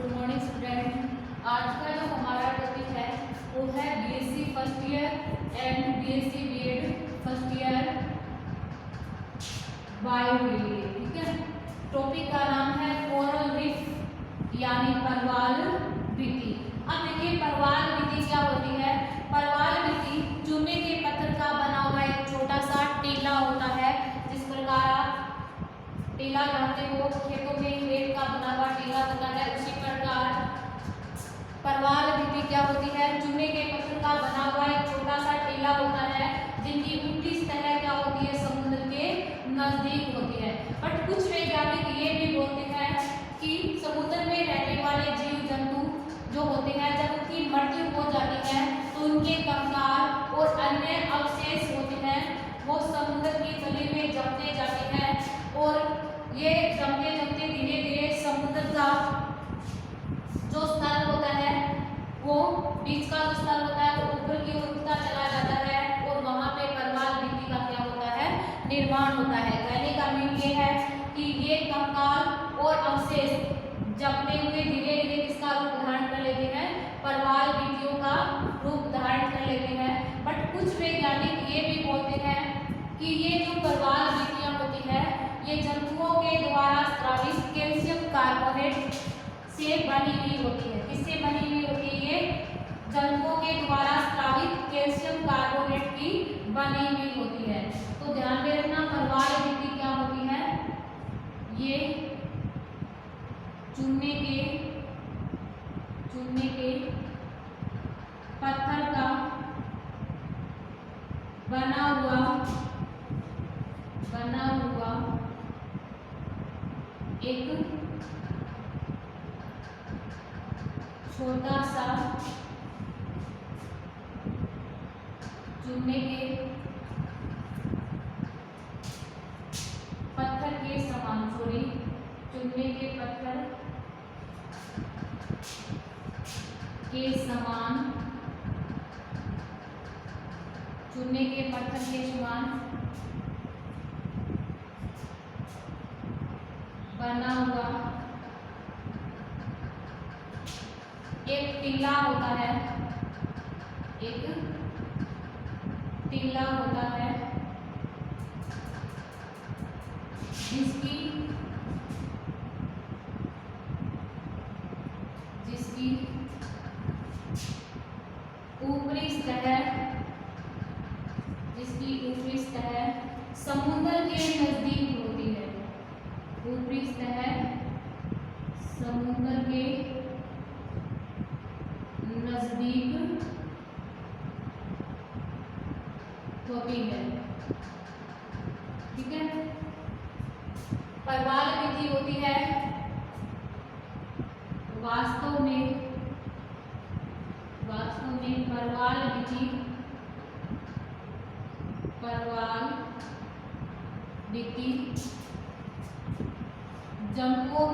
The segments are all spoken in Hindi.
Good morning student. आज का जो हमारा टॉपिक है वो है BSc first year and BSc BEd first year bio के लिए। ठीक है, टॉपिक का नाम है कोरल रीफ यानी परवाल भित्ति। अब देखिए परवाल भित्ति क्या होती है। परवाल भित्ति चूने के पत्थर का बना हुआ एक छोटा सा टीला होता है। जिस प्रकार आप टीला जानते हो, खेतों में रेत का बना हुआ टीला होता है, उसी प्रकार परवाल भित्ति क्या होती है, चूने के पत्थर का बना हुआ एक छोटा सा टीला होता है जिनकी ऊपरी सतह क्या होती है, समुद्र के नजदीक होती है। बट कुछ वैज्ञानिक ये भी बोलते हैं कि समुद्र में रहने वाले जीव जंतु जो होते हैं जब उनकी मृत्यु हो जाती है तो उनके कंकाल और अन्य अवशेष होते हैं वो समुद्र की तली में जमते जाते हैं और ये जमते जमते धीरे धीरे समुद्र का जो स्तर होता है वो बीच का जो स्तर होता है वो ऊपर की ओर उठता चला जाता है और वहां पे परवाल भित्ति का क्या होता है, निर्माण होता है। कहने का मीन ये है कि ये कंकाल और अवशेष जमते हुए धीरे धीरे किसका रूप धारण कर लेते हैं, परवाल भित्तियों का रूप धारण कर लेते हैं। बट कुछ वैज्ञानिक ये भी बोलते हैं कि ये जो परवाल भित्तियां होती है ये जंतुओं के द्वारा स्रावित कैल्शियम कार्बोनेट से बनी हुई होती है। किससे बनी हुई होती है? ये जंतुओं के द्वारा स्रावित कैल्शियम कार्बोनेट की बनी हुई होती है। तो ध्यान में रखना परवाल भित्ति क्या होती है, ये चूने के पत्थर का बना हुआ एक छोटा सा चूने के पत्थर के समान चूने के पत्थर के समान बना हुआ एक टीला होता है, जिसकी ऊपरी सतह समुद्र के नजदीक होती है। ऊपरी सतह समुद्र के नजदीक होती है। ठीक है, परवाल भित्ति होती है वास्तव में परवाल भित्ति जंतुओं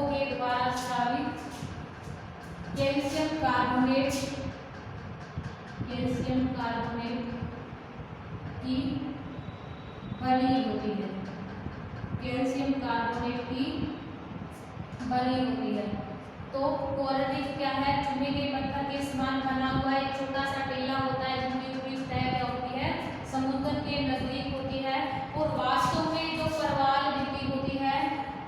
के द्वारा स्रावित कैल्शियम कार्बोनेट की बनी होती है। तो कोरल रीफ क्या है, चूने के पत्थर के समान बना हुआ एक छोटा सा टीला होता है जिसकी ऊपरी सतह क्या होती है, समुद्र के नजदीक होती है। और वास्तव में जो परवाल भित्ति होती है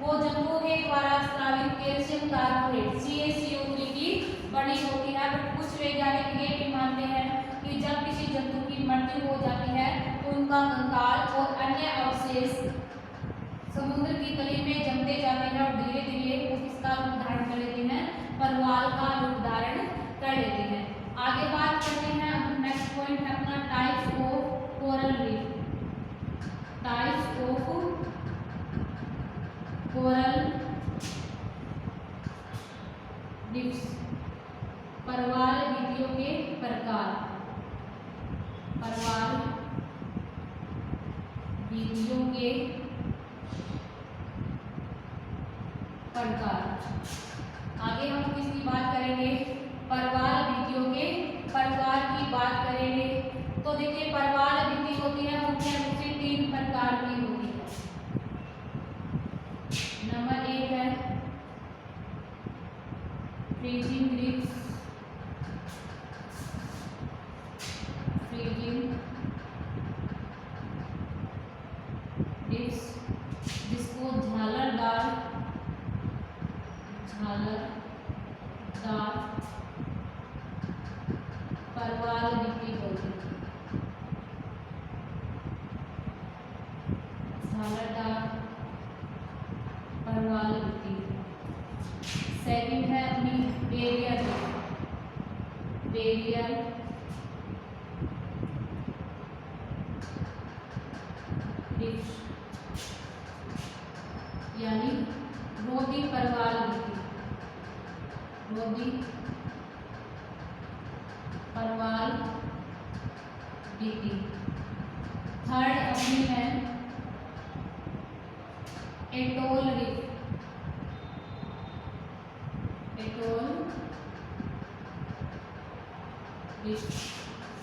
वो जंतुओं के द्वारा स्रावित कैल्शियम कार्बोनेट CaCO3 की बनी होती है। बट कुछ वैज्ञानिक ये भी मानते हैं कि जब किसी जंतु की मृत्यु हो जाती है तो उनका कंकाल और अन्य अवशेष समुद्र की तली में जमते जाते हैं और धीरे धीरे वो किसका रूप धारण कर लेते हैं, परवाल का रूप धारण कर लेते हैं। आगे बात करते हैं, नेक्स्ट पॉइंट है अपना टाइप्स ऑफ कोरल रीफ। परवाल भित्तियों के प्रकार। आगे हम किसकी बात करेंगे, परवाल भित्तियों के प्रकार की बात करेंगे। तो देखिए परवाल भित्ति होती है मुख्य रूप से 3 प्रकार की होती है। नंबर 1 है फ्रीजिंग रिब्स, जिसको झालरदार परवाल भित्ति बोलते हैं। झालरदार परवाल भित्ति। सेकंड है अपनी बेरियर रिब्स यानी रोदी परवाल भित्ति, रोदी परवाल भित्ति। थर्ड अपनी है एटोल रिफ,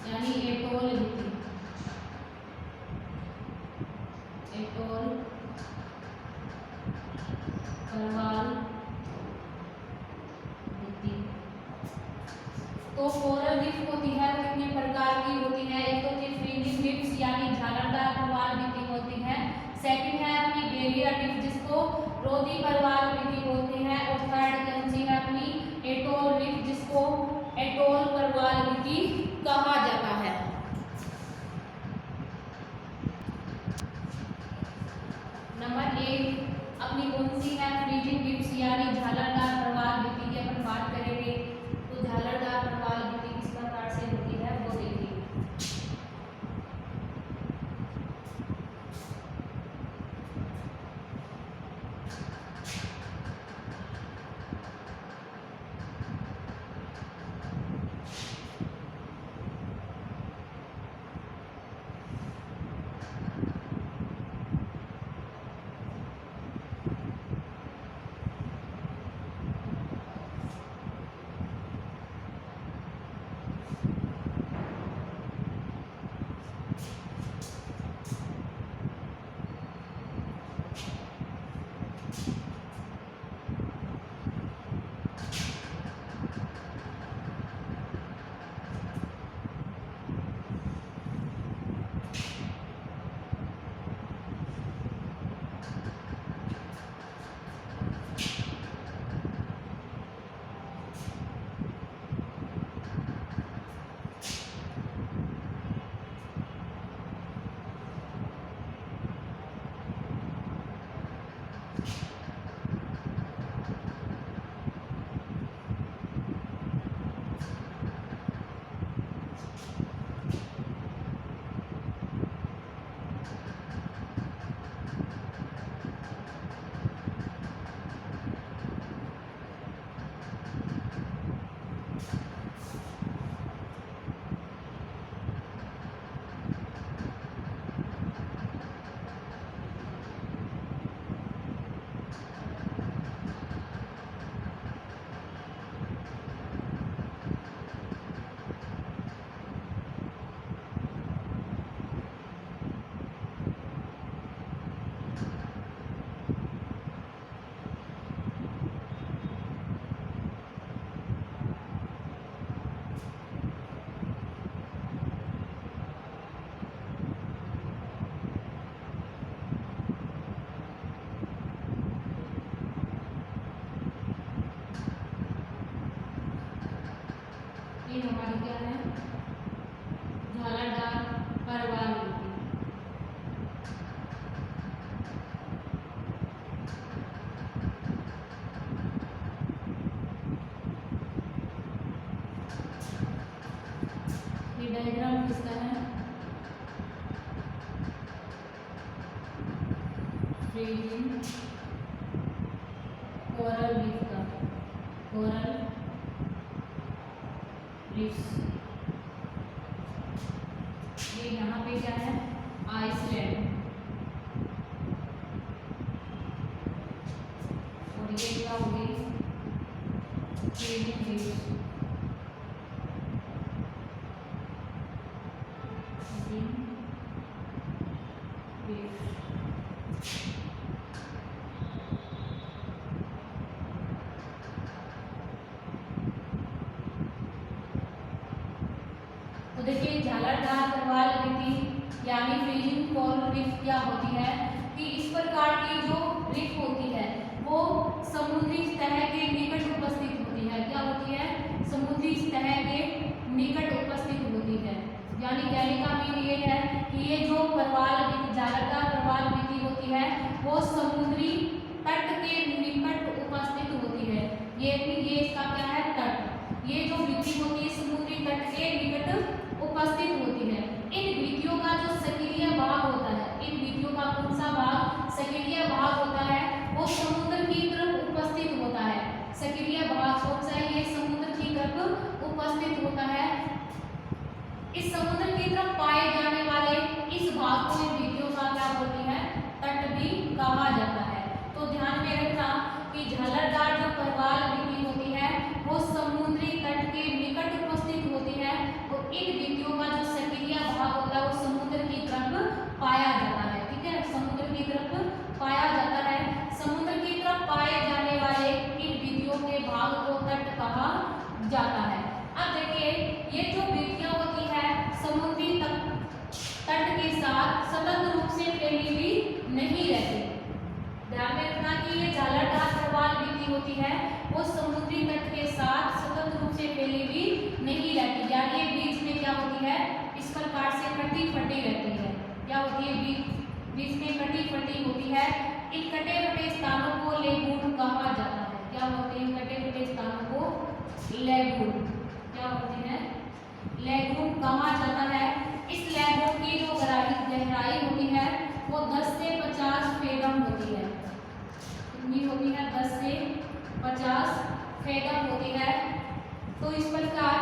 यानी एटोल भित्ति, एटोल परवाल भित्ति। तो कोरल रिफ होती है वो कितने प्रकार की होती है, एक तो फ्रीजिंग रिफ्स यानी झालरदार परवाल भित्ति होती है। सेकंड है अपनी बेरियर रिफ जिसको रोदी परवाल भित्ति बोलते हैं। और थर्ड कौन सी है अपनी एटोल रिफ जिसको एटोल परवाल भित्ति कहा जाता है। नंबर 1 अपनी कौन सी है फ्रीजिंग रिफ्स यानी झालरदार परवाल भित्ति की अपन बात करेंगे। तो झालरदार परवाल भित्ति किस प्रकार से होती है वो देखिए। ये हमारी क्या है झालरदार परवाल भित्ति। ये डायग्राम किसका है, फ्रीजिंग कोरल रीफ का, कोरल रीफ्स। ये यहाँ पे क्या है आइसलैंड, और ये क्या हो गई फ्रीजिंग रीफ्स, तो देखिए झालरदार प्रवाल रीति यानी फ्रीजिंग कोरल रीफ क्या होती है कि इस प्रकार की जो रीफ होती है वो समुद्री सतह के निकट उपस्थित होती है। क्या होती है? समुद्री सतह के निकट उपस्थित होती है। यानी कहने का मीन ये है कि ये जो प्रवाल झालरदार प्रवाल रीति होती है वो समुद्री तट के निकट उपस्थित होती है। ये इसका क्या है? तट। ये जो रीति होती है समुद्री तट के निकट उपस्थित होती है। इन वीथियों का जो सक्रिय भाग होता है, इन वीथियों का कौन सा भाग सक्रिय भाग होता है वो समुद्र की तरफ उपस्थित होता है। सक्रिय भाग कौन सा है? ये समुद्र की तरफ उपस्थित होता है। इस समुद्र की तरफ पाए जाने वाले इस भाग को इन वीथियों का क्या बोलते हैं? तट भी कहा जाता है। तो ध्यान में रखना कि झालरदार जो प्रवाल वीथी होती है वो समुद्री तट के निकट उपस्थित होती है और इन वीथियों का जो सक्रिय भाग होता है वो समुद्र की तरफ पाया जाता है। ठीक है, समुद्र की तरफ पाया जाता है। समुद्र की तरफ पाए जाने वाले इन वीथियों के भाग को तट कहा जाता है। अब देखिए ये जो वीथियां होती है समुद्री तट के साथ स्वतंत्र रूप से फैली हुई नहीं रहती। ध्यान में रखना कि ये झालरदार प्रवाल वीथी होती है वो समुद्री तट के साथ स्वतंत्र रूप से फैली हुई नहीं रहती। यानी ये बीच में क्या होती है? इस प्रकार से कटी फटी रहती है। क्या होती है? बीच में कटी फटी होती है। इन कटे फटे स्थानों को लेगून कहा जाता है। क्या होते हैं? कटे फटे स्थानों को लेगून क्या होते हैं? लेगून कहा जाता है। इस लेगून की जो गहराई होती है वो 10 से 50 फेदम होती है। कितनी होती है? 10 से 50 फेदम होती है। तो इस प्रकार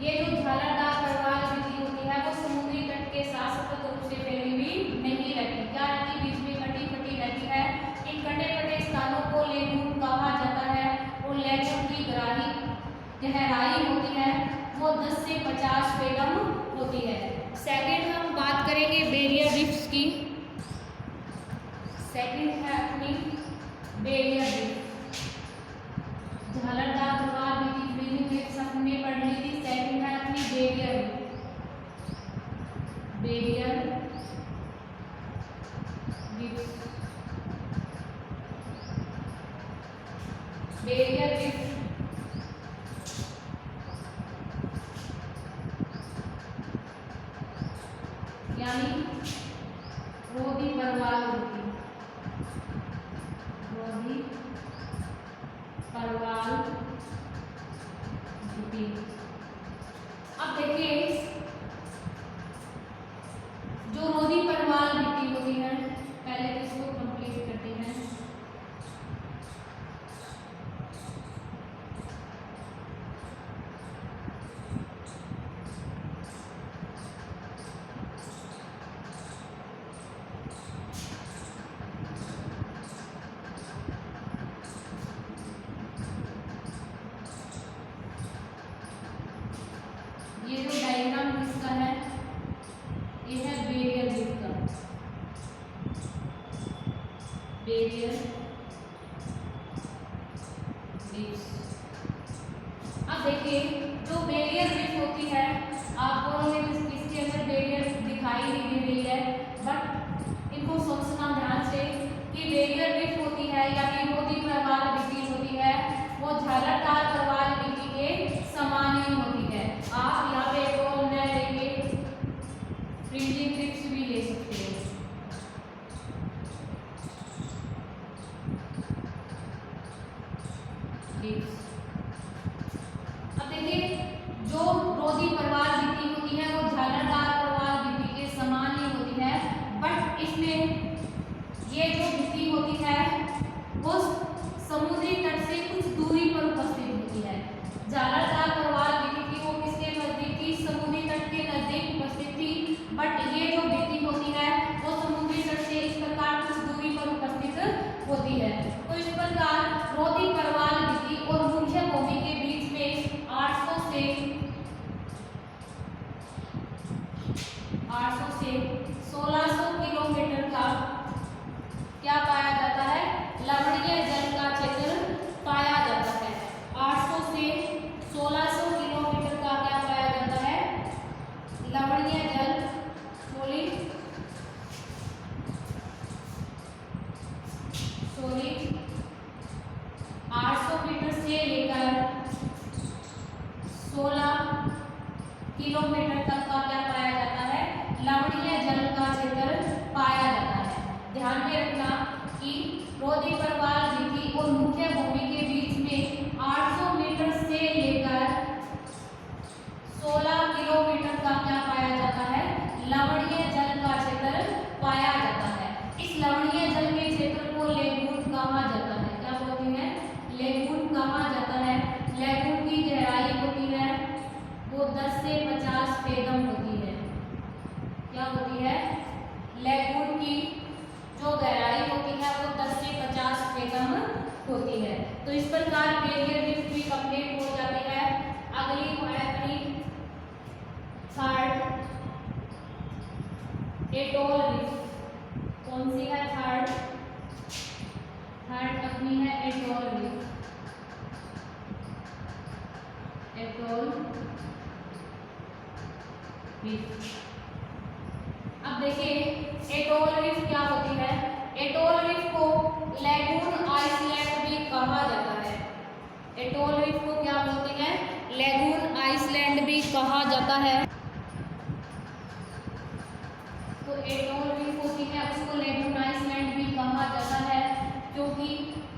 ये जो झालरदार प्रवाल वीथी होती है वो समुद्री तट के साथ स्वतंत्र रूप से फैली हुई नहीं रहती। क्या रहती? बीच में कटी फटी रहती है। इन कटे फटे स्थानों को लेगून कहा जाता है और लेगून की गहराई होती है वो 10 से 50 फेदम होती है। सेकंड हम बात करेंगे बैरियर रीफ्स की। सेकंड है अपनी बैरियर रीफ। झालरदार प्रवाल वीथी फ्रीजिंग रीफ्स हमने पढ़ ली थी। सेकंड है अपनी barrier reef. Barrier reefs, barrier reef यानी रोधी प्रवाल वीथी, रोधी प्रवाल वीथी। अब देखिए जो रोधी प्रवाल वीथी होती है पहले तो इसको कंप्लीट करते हैं। ये जो डायग्राम किसका है? ये है बैरियर रीफ का। Barrier reefs. अब देखिए जो बैरियर रीफ होती है आप बोलोगे इसके अंदर बैरियर दिखाई नहीं दे रही है, बट इनको समझना ध्यान से कि बैरियर रीफ होती है यानी रोधी प्रवाल वीथी होती है वो झालरदार प्रवाल वीथी के समान ही होती है। आप यहाँ पे एक और न लेके फ्रीजिंग रीफ्स भी ले सकते हो। अब देखिए जो रोधी प्रवाल वीथी होती है वो झालरदार प्रवाल वीथी के समान ही होती है, बट इसमें ये जो वीथी होती है वो समुद्री तट से कुछ दूरी पर उपस्थित होती है। झालरदार प्रवाल वीथी थी वो किसके नजदीक थी? समुद्री तट के नजदीक उपस्थित थी, बट ये जो वीथी होती है वो समुद्री तट से इस प्रकार कुछ दूरी पर उपस्थित होती है। तो इस प्रकार रोधी प्रवाल वीथी और से लेकर 16 किलोमीटर तक का क्या पाया जाता है, लवणीय जल का क्षेत्र पाया जाता है। ध्यान में रखना कि रोधी परवाल भित्ति और मुख्य भूमि के बीच में 800 मीटर से लेकर 16 किलोमीटर का क्या पाया जाता है, लवणीय जल का क्षेत्र पाया जाता है। इस लवणीय जल के क्षेत्र को लेगून कहा जाता है। क्या बोलते हैं, लेगून कहा जाता है। लेगून की गहराई होती है वो 10 से 50 फेदम होती है। क्या होती है, लेगून की जो गहराई होती है वो 10 से 50 फेदम होती है। तो इस प्रकार बैरियर रीफ भी कंप्लीट हो जाते हैं। अगली है अपनी थर्ड एटोल रीफ। कौन सी है, थर्ड अपनी है एटोल रीफ। Atoll reef. अब देखिए एटोल रीफ क्या होती है। एटोल रीफ को लेगून आइसलैंड भी कहा जाता है। एटोल रीफ को क्या बोलते हैं, लेगून आइसलैंड भी कहा जाता है। तो एटोल रीफ होती है उसको लेगून आइसलैंड भी कहा जाता है, क्योंकि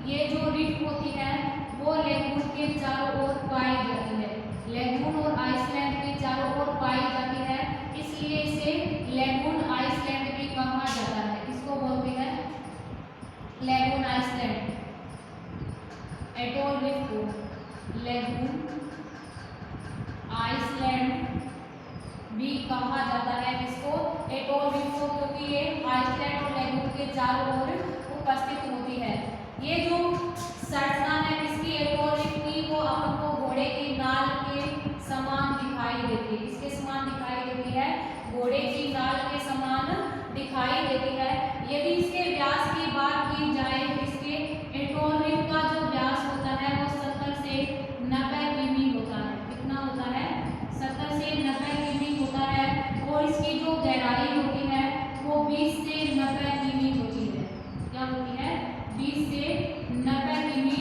ये जो रीफ होती है वो लेगून के चारों ओर पाई जाती है। लेगून और आइसलैंड के चारों ओर पाई जाती है, इसलिए इसे लेगून आइसलैंड भी कहा जाता है। इसको बोलते हैं लेगून आइसलैंड। एटोल रीफ को लेगून आइसलैंड भी कहा जाता है। इसको एटोल रीफ को, क्योंकि ये आइसलैंड और लेगून के चारों ओर उपस्थित होती है। ये जो संरचना है इसकी एटोल रीफ की वो आपको घोड़े की नाल के समान दिखाई देती है। इसके समान दिखाई देती है, घोड़े की नाल के समान दिखाई देती है। यदि इसके व्यास की बात की जाए, इसके एटोल रीफ का जो व्यास होता है वो 70 से 90 किमी होता है। कितना होता है, 70 से 90 किमी होता है। और इसकी जो गहराई होती है वो 20 से 90 किमी होती है। क्या होती है, 20 से 90 किमी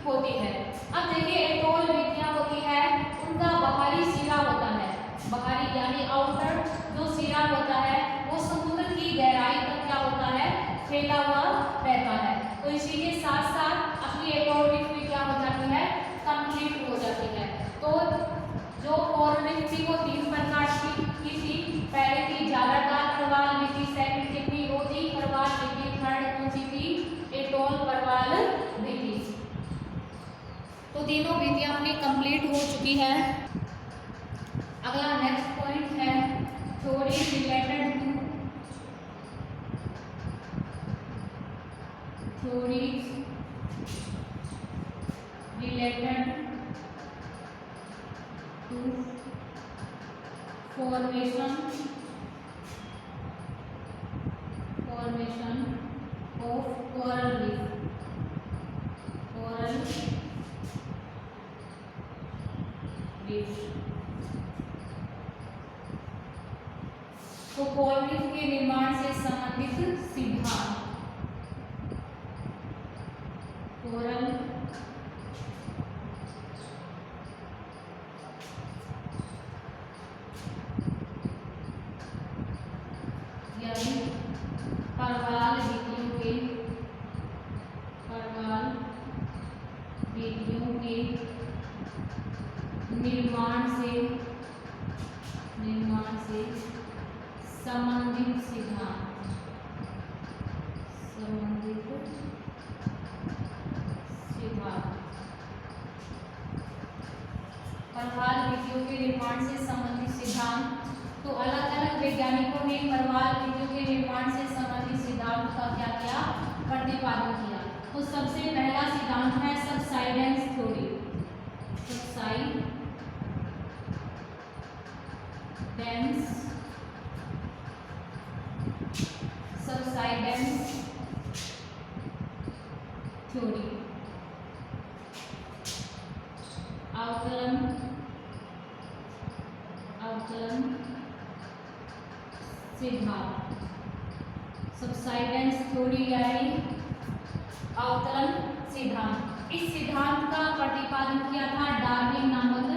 होती है। अब देखिए एटोल रीफ क्या होती है, उनका बाहरी सिरा होता है, बाहरी यानी आउटर जो सिरा होता है वो समुद्र की गहराई तक क्या होता है, फैला हुआ रहता है। तो इसी के साथ साथ अपनी एटोल रीफ भी क्या हो जाती है, कंप्लीट हो जाती है। तो जो कोरल रीफ थी वो 3 प्रकार की थी। पहले थी जालादार परवाल भित्ति, सेकंड थी रोधी परवाल भित्ति, थर्ड कौन सी थी, एटोल परवाल भित्ति। तो तीनों भित्तियां अपनी कंप्लीट हो चुकी है। अगला नेक्स्ट पॉइंट है theory related to formation of coral reef. तो कोरल रीफ के निर्माण से संबंधित सिद्धांत। कोरल यानी परवाल भित्तियों के निर्माण से संबंधित सिद्धांत। परवाल भित्तियों के निर्माण से संबंधित सिद्धांत। तो अलग अलग वैज्ञानिकों ने परवाल भित्तियों के निर्माण से संबंधित सिद्धांत का क्या किया, प्रतिपादन किया। तो सबसे पहला सिद्धांत है सबसाइडेंस थ्योरी। सबसाइडेंस थ्योरी, अवकलन सिद्धांत। सबसाइडेंस थ्योरी यानी अवकलन सिद्धांत। इस सिद्धांत का प्रतिपादन किया था डार्विन नामक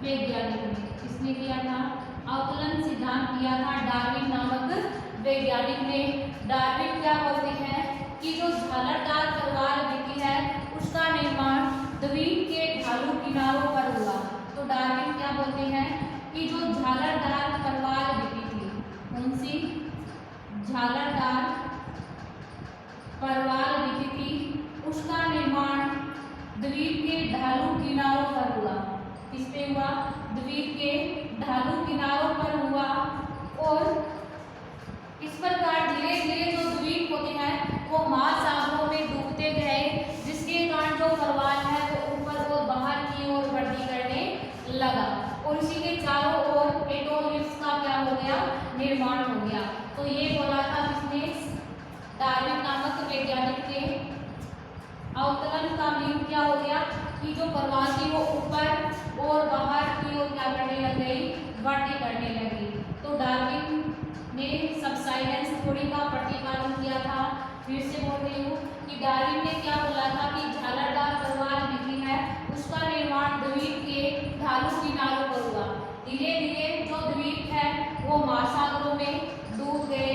वैज्ञानिक ने। किसने किया था? अवकलन सिद्धांत किया था डार्विन नामक वैज्ञानिक ने। डार्विन क्या बोलते हैं कि जो झालरदार परवाल विधि है उसका निर्माण द्वीप के ढालू किनारों पर हुआ। तो डार्विन क्या बोलते हैं कि जो झालरदार परवाल विधि थी, कौन सी? झालरदार परवाल विधि थी, उसका निर्माण द्वीप के ढालू किनारों पर हुआ। किस पे हुआ? द्वीप के ढालू किनारों पर हुआ। और इस प्रकार धीरे धीरे जो द्वीप होते हैं वो महासागरों में डूबते गए, जिसके कारण जो परवाल है वो ऊपर और बाहर की ओर वृद्धि करने लगा और इसी के चारों ओर एटोल रिफ्स का क्या हो गया? निर्माण हो गया। तो ये बोला था किसने? डार्विन नामक वैज्ञानिक ने। अवतरण का मीन क्या हो गया कि जो परवाल थी वो ऊपर और बाहर की ओर क्या करने लग गई? वृद्धि करने लगी। तो डार्विन ने सबसाइडेंस थ्योरी का प्रतिपादन किया था। फिर से बोल रही हूँ कि डार्विन ने क्या बोला था कि झालरदार परवाल विधि है उसका निर्माण द्वीप के ढालू किनारों पर हुआ। धीरे धीरे जो द्वीप है वो महासागरों में डूब गए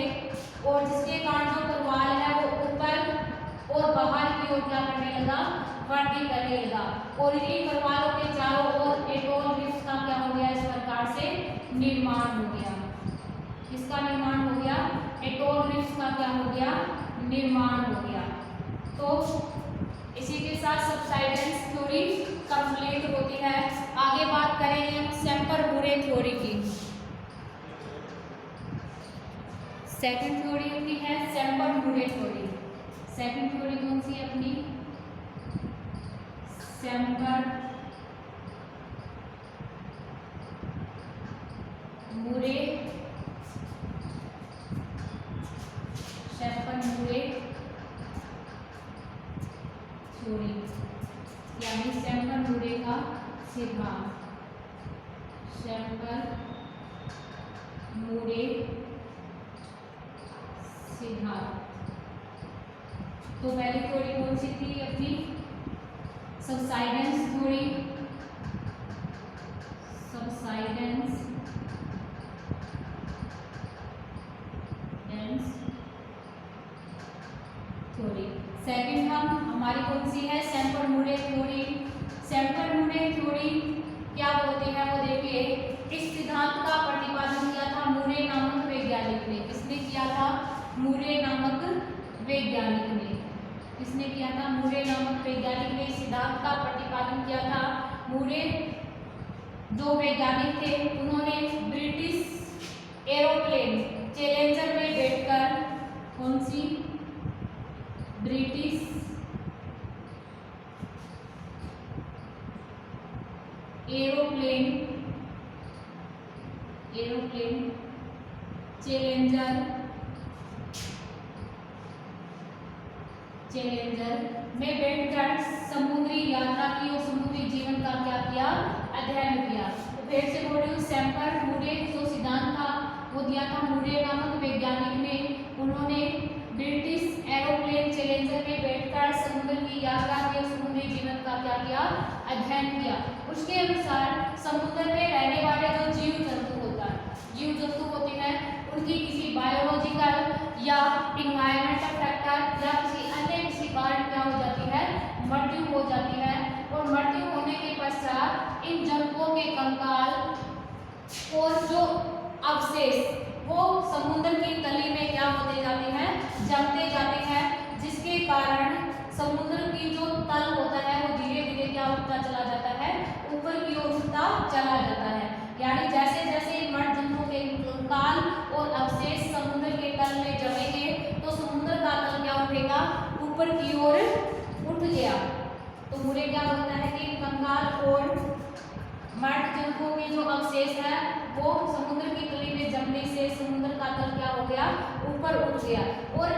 और जिसके कारण जो परवाल है वो ऊपर और बाहर की ओर क्या करने लगा? वृद्धि करने लगा और इन्हीं परवालों के चारों ओर एटोल रिफ्स का क्या हो गया? इस प्रकार से निर्माण हो गया। किसका निर्माण हो गया? एटोल रिफ्स का क्या हो गया? निर्माण हो गया। तो इसी के साथ सबसाइडेंस थ्योरी कंप्लीट होती है। आगे बात करेंगे हम सेंपर-मुरे थ्योरी की। सेकंड थ्योरी अपनी है सेंपर-मुरे थ्योरी। सेकंड थ्योरी कौन सी है अपनी? सेंपर-मुरे थ्योरी यानी सेंपर-मुरे का सिद्धांत। सेंपर-मुरे सिद्धांत। तो पहली थ्योरी कौन सी थी अपनी? सबसाइडेंस थ्योरी। सबसाइडेंस थ्योरी। सेकंड हमारी कौन सी है? सेंपर-मुरे थ्योरी। सेंपर-मुरे थ्योरी क्या बोलते हैं वो देखिए। इस सिद्धांत का प्रतिपादन किया था मुरे नामक वैज्ञानिक ने। किसने किया था? मुरे नामक वैज्ञानिक ने। किसने किया था? मुरे नामक वैज्ञानिक ने इस सिद्धांत का प्रतिपादन किया था। मुरे जो वैज्ञानिक थे उन्होंने ब्रिटिश एरोप्लेन चैलेंजर में बैठकर, कौन सी? ब्रिटिश एरोप्लेन चैलेंजर में बैठकर समुद्री यात्रा की और समुद्री जीवन का क्या किया? अध्ययन किया। तो फिर से बोल रही हूँ, सेंपर-मुरे जो सिद्धांत था वो दिया था मुरे नामक वैज्ञानिक ने। उन्होंने ब्रिटिश एरोप्लेन चैलेंजर में बैठकर समुद्र की यात्रा की और समुद्री जीवन का क्या किया? अध्ययन किया। उसके अनुसार समुद्र में रहने वाले जो जीव जंतु होते हैं उनकी किसी बायोलॉजिकल या इन्वायरमेंटल फैक्टर या किसी कारण क्या हो जाती है? मृत्यु हो जाती है। और मृत्यु होने के पश्चात इन जंतुओं के कंकाल और जो अवशेष वो समुद्र की तली में क्या होते जाते हैं? जमते जाते हैं, जिसके कारण समुद्र की जो तल होता है वो धीरे धीरे क्या उठता चला जाता है? ऊपर की ओर उठता चला जाता है। यानी जैसे जैसे मृत जंतुओं के कंकाल और अवशेष समुद्र के तल में जमेंगे तो समुद्र का तल क्या उठेगा? ऊपर की ओर उठ गया। तो मुरे क्या बोलता है कि कंकाल और मृत जंतुओं के जो अवशेष है वो समुद्र की तली में जमने से समुद्र का तल क्या हो गया? ऊपर उठ गया। और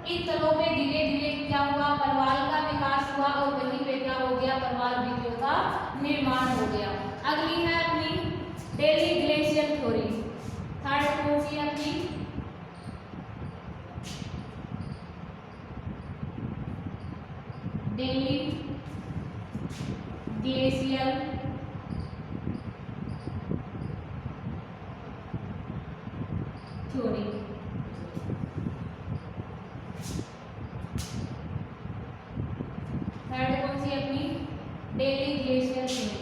इन तलों में धीरे धीरे क्या हुआ? परवाल का विकास हुआ और वहीं पे क्या हो गया? परवाल विधियों का निर्माण हो गया। अगली है अपनी डेली ग्लेशियर थ्योरी। थर्ड कौन सी है अपनी? Daily glacial theory. थर्ड कौन सी अपनी? Daily glacier theory.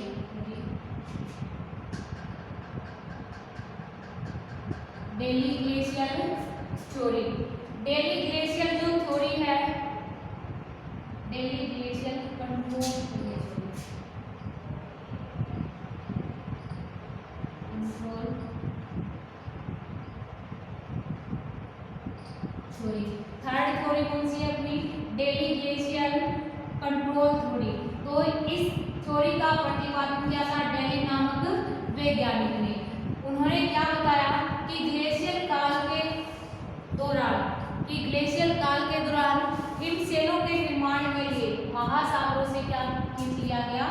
Daily glacial theory. Daily glacial जो थ्योरी है, daily glacial control theory. Third theory कौन सी है अपनी? Daily glacial control theory. तो इस थ्योरी का प्रतिपादन किया था डेली नामक वैज्ञानिक ने। उन्होंने क्या बताया कि ग्लेशियल काल के दौरान हिमशैलों के निर्माण के लिए महासागरों से क्या खींच लिया गया?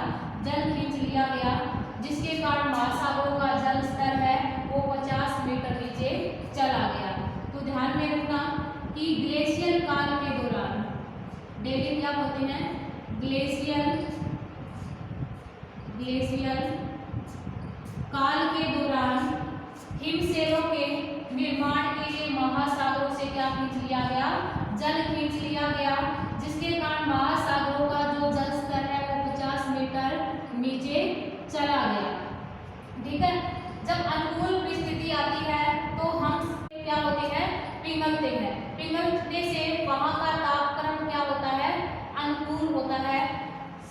जल खींच लिया गया, जिसके कारण महासागरों का जल स्तर है वो 50 मीटर नीचे चला गया। तो ध्यान में रखना कि ग्लेशियल काल के दौरान, डेली क्या होते हैं? ग्लेशियल काल के दौरान हिमशैलों के निर्माण के लिए महासागरों से क्या खींच लिया गया? जल खींच लिया गया, जिसके कारण महासागरों का जो जल स्तर है वो 50 मीटर नीचे चला गया। ठीक है। जब अनुकूल परिस्थिति आती है तो हम क्या होते हैं? पिघलते हैं। पिघलने से वहां का तापक्रम क्या होता है? अनुकूल होता है।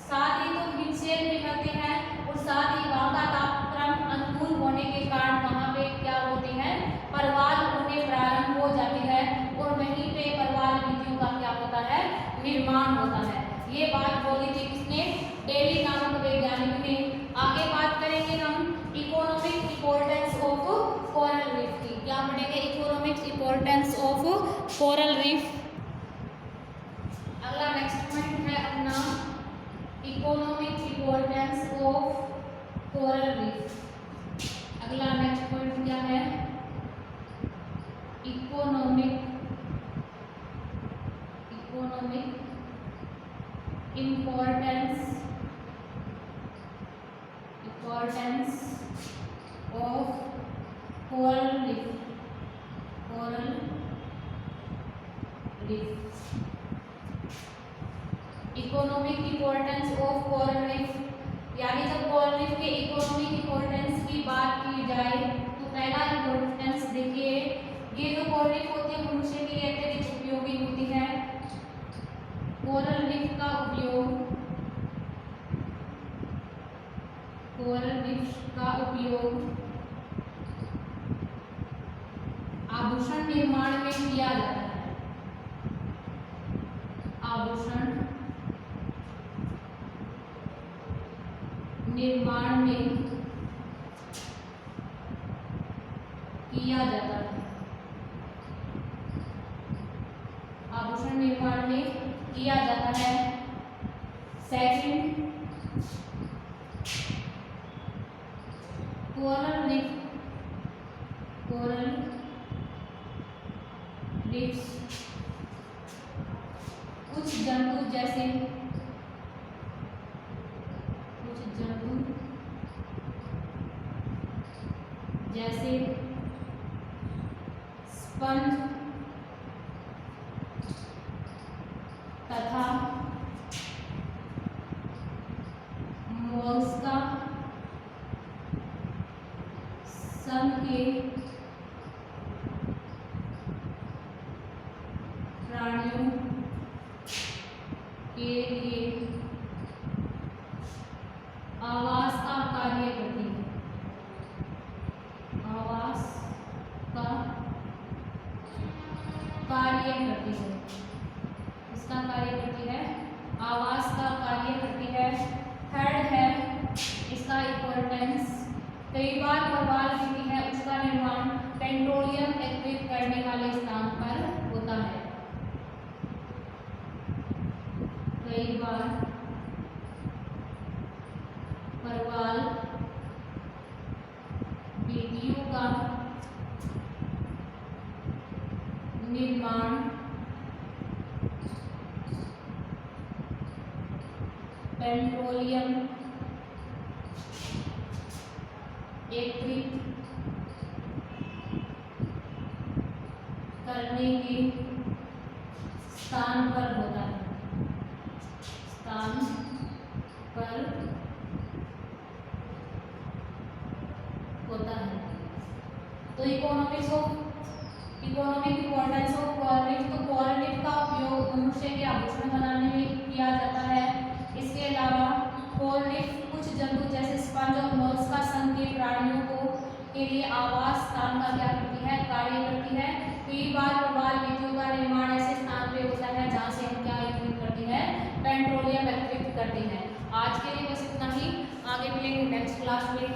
साथ ही तो हिमशैल पिघलते हैं और साथ ही वहां का तापक्रम अनुकूल होने के कारण वहां पे क्या होते हैं? परवाल होने प्रारंभ हो जाते हैं और वहीं पे परवाल भित्तियों का क्या होता है? निर्माण होता है। ये बात बोली थी किसने? डेली नामक वैज्ञानिक ने। आगे बात करेंगे हम economic importance of coral reef की। क्या पढ़ेंगे? Economic importance of coral reef. अगला नेक्स्ट पॉइंट है अपना economic importance of coral reef. अगला नेक्स्ट पॉइंट क्या है? Economic importance of coral reef. Economic importance of coral reef, यानी जब कोरल रीफ के इकोनॉमिक इंपॉर्टेंस की बात की जाए तो पहला इंपॉर्टेंस देखिए, ये जो कोरल रीफ होती है मनुष्य के लिए अत्यधिक उपयोगी होती है। कोरल रीफ का उपयोग आभूषण निर्माण में किया जाता है। आभूषण निर्माण में किया जाता है। आभूषण निर्माण में किया जाता है। सेकंड, कोरल रीफ्स कुछ जंतु जैसे स्पंज तथा मोलस्का संघ के प्राणियों के लिए आवास का कार्य करती है। आवास का कार्य करती है। इसका कार्य करती है, आवास का कार्य करती है। थर्ड है इसका इंपॉर्टेंस, कई बार परवाल भित्ति है उसका निर्माण पेट्रोलियम एकत्रित करने वाले स्थान पर होता है। कई बार परवाल भित्तियों का निर्माण पेट्रोलियम एकत्रित करने के स्थान पर होता है, स्थान पर होता है। तो economic importance of coral reef, तो कोरल रीफ का उपयोग मनुष्य के आभूषण बनाने में किया जाता है। इसके अलावा कोरल रीफ कुछ जंतु जैसे स्पंज और मोलस्का संघ के प्राणियों को के लिए आवास स्थान का क्या करती है, कार्य करती है। कई बार प्रवाल भित्तियों का निर्माण ऐसे स्थान पे होता है जहाँ से हम क्या एकत्रित करते हैं, पेट्रोलियम एकत्रित करते हैं। आज के लिए बस इतना ही, आगे मिलेंगे नेक्स्ट क्लास में।